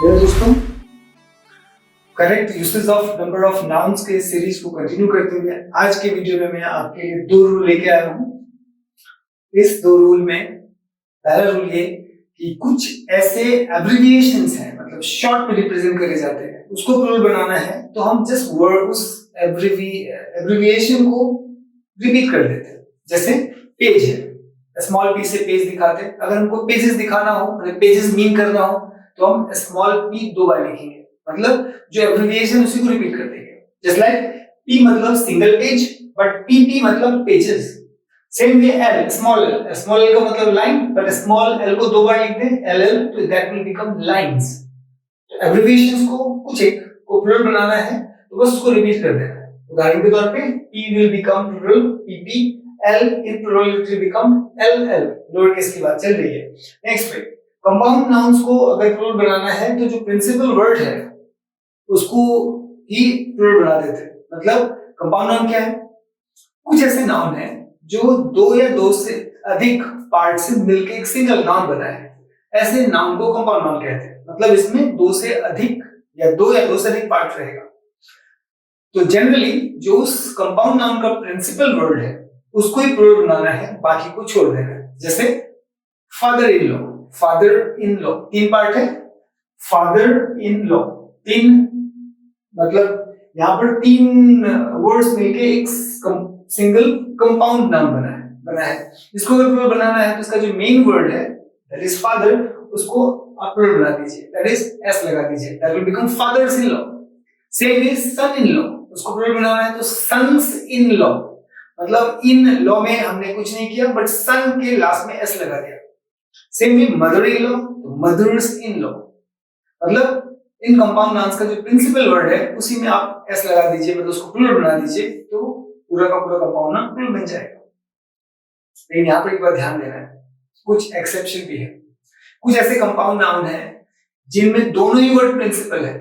Hello दोस्तों, correct usage of number of nouns के series को कंटिन्यू करते हुए आज के वीडियो में मैं आपके लिए दो रूल लेके आया हूं। इस दो रूल में पहला रूल ये कि कुछ ऐसे एब्रिविएशंस हैं, मतलब शॉर्ट में रिप्रेजेंट करे जाते हैं, उसको प्लूरल बनाना है तो हम जस्ट वर्ड उस एब्रिविएशन को रिपीट कर देते हैं। जैसे पेज है, स्मॉल पी से पेज दिखाते हैं। अगर हमको पेजेस दिखाना हो, मतलब पेजेस मीन करना हो, तो हम स्मॉल पी दो बार लिखेंगे, मतलब जो एब्रिविएशन उसी को रिपीट कर देंगे। जस्ट लाइक पी मतलब सिंगल पेज, बट पीपी मतलब pages. Same way L, small L का मतलब लाइन, बट स्मॉल एल को दो बार लिख दें एल एल, तो दैट विल बिकम लाइंस। तो एब्रिविएशंस को कुछ एक को प्लूरल बनाना है तो बस उसको रिपीट कर देना है। उदाहरण के तौर पे P will become plural PP, L in plural will become L L. Lower case की बात चल रही है। नेक्स्ट पे कंपाउंड नाउन्स को अगर प्लूरल बनाना है तो जो प्रिंसिपल वर्ड है उसको ही प्लूरल बना देते हैं। मतलब कंपाउंड नाउन क्या है? कुछ ऐसे नाउन है जो दो या दो से अधिक पार्ट से मिलकर एक सिंगल नाउन बना है, ऐसे नाउन को कंपाउंड नाउन कहते हैं। मतलब इसमें दो से अधिक या दो से अधिक पार्ट रहेगा। तो जनरली जो उस कंपाउंड नाउन का प्रिंसिपल वर्ड है उसको ही प्लूरल बनाना है, बाकी को छोड़ देना है। जैसे father in law, father in law तीन पार्ट है। फादर इन लॉ तीन, मतलब यहां पर तीन वर्ड्स मिलके एक सिंगल कंपाउंड नाउन बना है। इसको अगर प्लूरल बनाना है तो इसका जो मेन वर्ड है दैट इज फादर, उसको आप प्लूरल बना दीजिए, दैट इज एस लगा दीजिए, that will become fathers in law. Same is son in law, उसको प्लूरल बनाना है तो सन्स इन लॉ, मतलब इन लॉ में हमने कुछ नहीं किया बट सन के लास्ट में एस लगा दिया। Same way mother in law तो मदर्स इन लॉ, मतलब इन कंपाउंड नाउन्स का जो प्रिंसिपल वर्ड है उसी में आप एस लगा दीजिए, मतलब उसको प्लूरल बना दीजिए, तो पूरा का पूरा कंपाउंड नाउन प्लूरल बन जाएगा। लेकिन यहाँ पर एक बार ध्यान देना है, कुछ एक्सेप्शन भी है। कुछ ऐसे कंपाउंड नाउन है जिनमें दोनों ही वर्ड प्रिंसिपल है,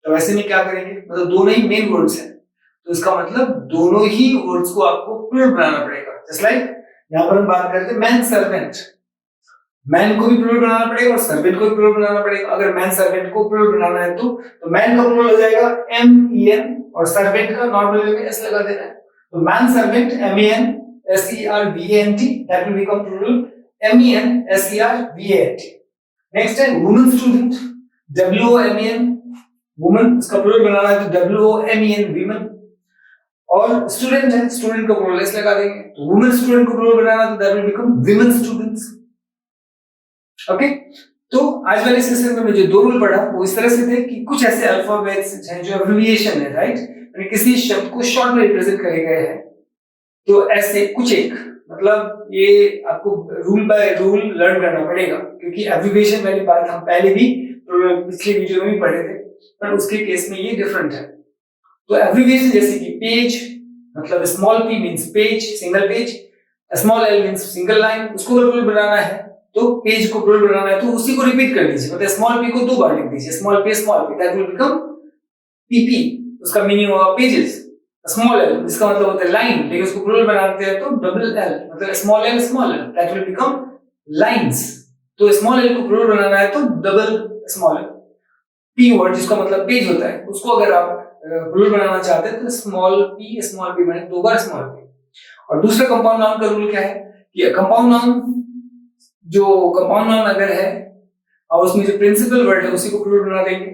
तो ऐसे में क्या करेंगे, मतलब दोनों ही मेन वर्ड्स हैं, तो इसका मतलब दोनों ही वर्ड्स को आपको प्लूरल बनाना पड़ेगा। जस्ट लाइक यहाँ पर हम बात करते हैं मैन सर्वेंट, मैन को भी प्लूरल बनाना पड़ेगा और सर्वेंट को भी प्लूरल बनाना पड़ेगा। अगर मैन सर्वेंट को प्लूरल बनाना है तो मैन का प्लूरल हो जाएगा एम ई एन और सर्वेंट का नॉर्मल वे में एस लगा देना है। तो man servant M A N S E R V A N T, that will become plural M E N S E R V A N T. Next है women student, W O M A N, women इसका plural बनाना है तो W O M E N women. और student है, student का plural S लगा देंगे, तो वुमेन स्टूडेंट को प्लूरल बनाना है तो that will become women students. Okay, तो आज वाले सेशन में जो दो रूल पढ़ा वो इस तरह से थे कि कुछ ऐसे अल्फाबेट्स हैं जो एब्रिविएशन है, राइट, यानी किसी शब्द को शॉर्ट में रिप्रेजेंट करे गए हैं। तो ऐसे कुछ एक, मतलब ये आपको रूल बाय रूल लर्न करना पड़ेगा, क्योंकि एब्रिविएशन वाली बात हम पहले भी पिछले वीडियो में भी पढ़े थे, पर उसके केस में ये डिफरेंट है। तो एब्रिविएशन जैसे कि पेज, मतलब small P means page, single page, small L means single line, उसको प्लूरल बनाना है तो पेज को प्लूरल बनाना है तो उसी को रिपीट कर दीजिए, मतलब स्मॉल पी को दो बार लिख दीजिए, small P that will become PP, उसका मीनिंग होगा पेजेस। स्मॉल एल इसका मतलब होता है लाइन, लेकिन उसको प्लूरल बनाते हैं तो डबल एल, मतलब small L that will become lines. तो स्मॉल एल को प्लूरल बनाना है तो डबल स्मॉल पी वर्ड जिसका मतलब पेज होता है, उसको अगर आप प्लूरल बनाना चाहते हैं तो स्मॉल पी माने दो बार स्मॉल पी। और दूसरा कंपाउंड नाउन का रूल क्या है कि कंपाउंड नाउन अगर है और उसमें जो प्रिंसिपल वर्ड है उसी को प्लूरल बना देंगे।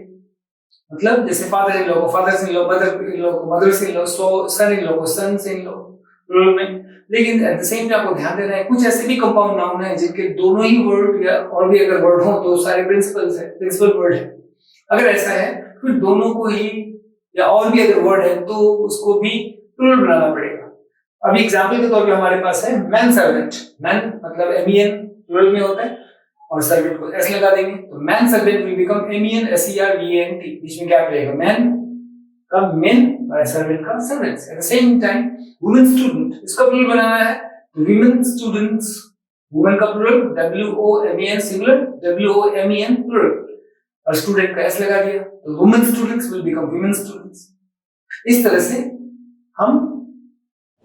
मतलब जैसे फादर इन लॉ को fathers in law, mother in law को mothers in law, son in law को सन्स इन लॉ प्लूरल में। लेकिन एट द सेम टाइम आपको ध्यान देना है कुछ ऐसे भी कंपाउंड नाउन है जिनके दोनों ही वर्ड या और भी अगर वर्ड हो तो सारे प्रिंसिपल वर्ड है। अगर ऐसा है फिर दोनों को ही या और भी अगर वर्ड है तो उसको भी प्लूरल बनाना पड़ेगा। अभी एग्जांपल के तौर पे हमारे पास है मैन सर्वेंट, मैन मतलब एम ई एन प्लूरल में होता है और सर्वेंट को एस लगा देंगे, तो man servant will become M E N S E R V A N T, बीच में क्या रहेगा, मैन का मेन और सर्वेंट का servants. At the same time women student, इसका प्लूरल बनाना है तो वीमेन स्टूडेंट्स, वुमेन का plural W O M E N singular, W O M E N plural, और स्टूडेंट का एस लगा दिया तो women students will become women students. इस तरह से हम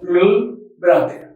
प्लूरल बनाते हैं।